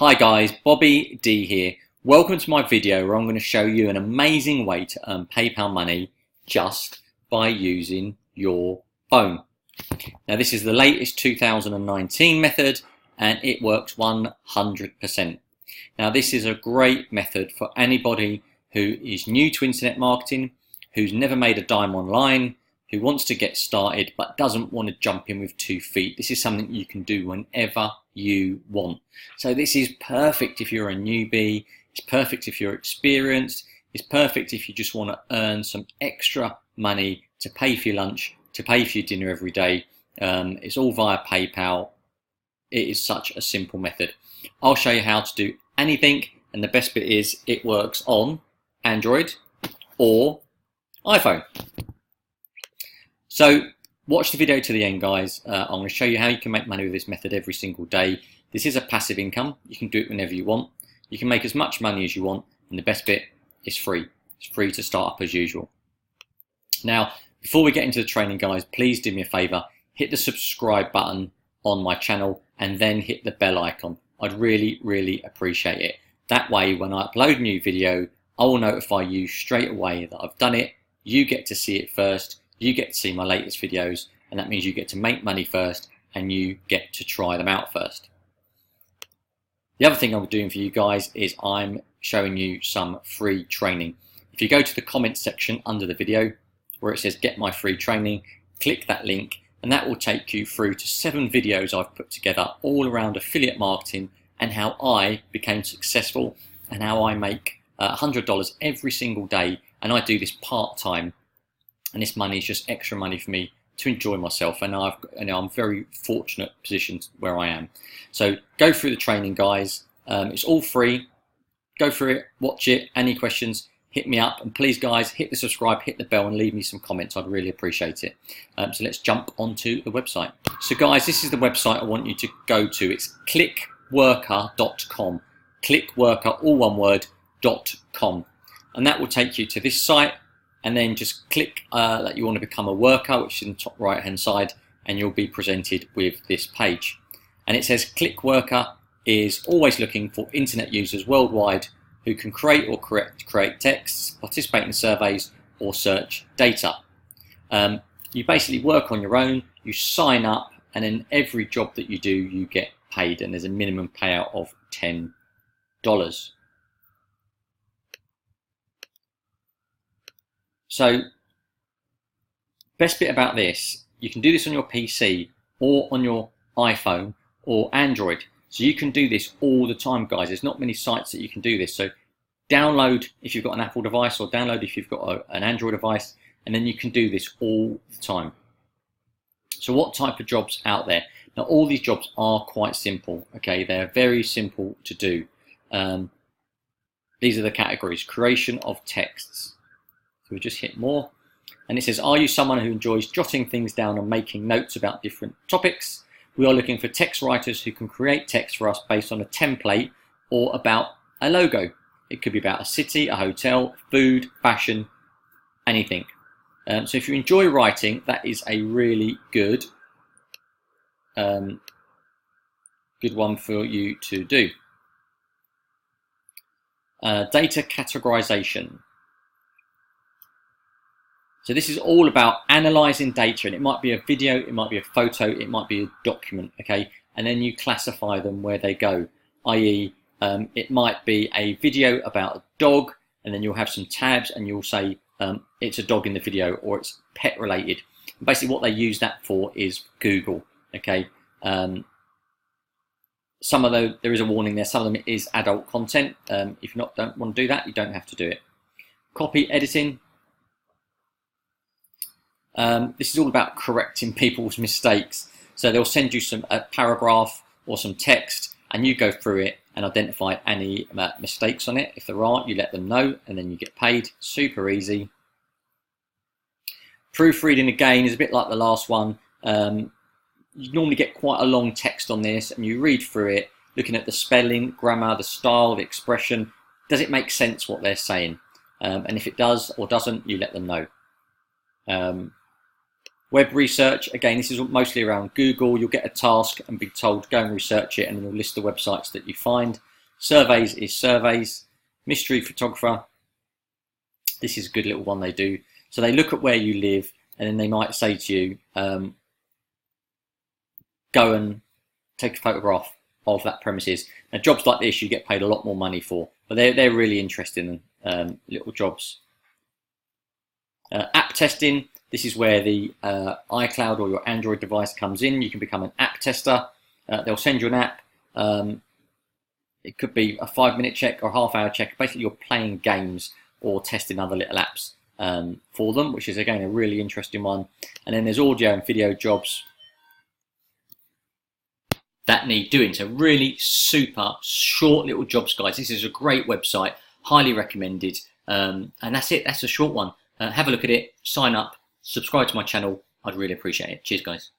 Hi guys, Bobby D here. Welcome to my video where I'm going to show you an amazing way to earn PayPal money just by using your phone. Now this is the latest 2019 method and it works 100%. Now this is a great method for anybody who is new to internet marketing, who's never made a dime online, who wants to get started but doesn't want to jump in with 2 feet. This is something you can do whenever you want. So this is perfect if you're a newbie, it's perfect if you're experienced, it's perfect if you just want to earn some extra money to pay for your lunch, to pay for your dinner every day. It's all via PayPal. It is such a simple method. I'll show you how to do anything, and the best bit is it works on Android or iPhone. So watch the video to the end, guys. I'm going to show you how you can make money with this method every single day. This is a passive income. You can do it whenever you want. You can make as much money as you want, and the best bit is free. It's free to start up as usual. Now, before we get into the training, guys, please do me a favor. Hit the subscribe button on my channel and then hit the bell icon. I'd really appreciate it. That way, when I upload a new video, I will notify you straight away that I've done it. You get to see it first. You get to see my latest videos, and that means you get to make money first and you get to try them out first. The other thing I'm doing for you guys is I'm showing you some free training. If you go to the comment section under the video where it says get my free training, click that link and that will take you through to 7 videos I've put together all around affiliate marketing and how I became successful and how I make $100 every single day, and I do this part-time. And this money is just extra money for me to enjoy myself, and I'm very fortunate position where I am. So go through the training, guys. It's all free. Go through it, watch it. Any questions, hit me up, and please, guys, hit the subscribe, hit the bell, and leave me some comments. I'd really appreciate it. So let's jump onto the website. So, guys, this is the website I want you to go to. It's clickworker.com. Clickworker, all one word, .com, and that will take you to this site. And then just click that you want to become a worker, which is in the top right hand side, and you'll be presented with this page. And it says ClickWorker is always looking for internet users worldwide who can create or create texts, participate in surveys, or search data. You basically work on your own, you sign up, and then every job that you do, you get paid, and there's a minimum payout of $10. So, best bit about this, you can do this on your PC or on your iPhone or Android. So you can do this all the time, guys. There's not many sites that you can do this. So download if you've got an Apple device, or download if you've got an Android device, and then you can do this all the time. So what type of jobs out there? Now all these jobs are quite simple, okay? They're very simple to do. These are the categories: creation of texts. We just hit more, and it says, are you someone who enjoys jotting things down and making notes about different topics? We are looking for text writers who can create text for us based on a template or about a logo. It could be about a city, a hotel, food, fashion, anything. So if you enjoy writing, that is a really good one for you to do. Data categorization. So this is all about analyzing data, and it might be a video, it might be a photo, it might be a document, okay? And then you classify them where they go, i.e. It might be a video about a dog, and then you'll have some tabs and you'll say it's a dog in the video, or it's pet related. And basically what they use that for is Google, okay? Some of those, there is a warning there, some of them is adult content. If you don't want to do that, you don't have to do it. Copy editing. This is all about correcting people's mistakes. So they'll send you a paragraph or some text, and you go through it and identify any mistakes on it. If there are, you let them know, and then you get paid. Super easy. Proofreading, again, is a bit like the last one. You normally get quite a long text on this, and you read through it, looking at the spelling, grammar, the style, the expression. Does it make sense what they're saying? And if it does or doesn't, you let them know. Web research, again, this is mostly around Google. You'll get a task and be told go and research it, and then you'll list the websites that you find. Surveys is surveys. Mystery photographer. This is a good little one they do. So they look at where you live, and then they might say to you, go and take a photograph of that premises. Now, jobs like this you get paid a lot more money for, but they're really interesting little jobs. App testing. This is where the iCloud or your Android device comes in. You can become an app tester. They'll send you an app. It could be a 5-minute check or a half-hour check. Basically, you're playing games or testing other little apps for them, which is, again, a really interesting one. And then there's audio and video jobs that need doing. So really super short little jobs, guys. This is a great website, highly recommended. And that's it. That's a short one. Have a look at it, sign up, subscribe to my channel. I'd really appreciate it. Cheers, guys.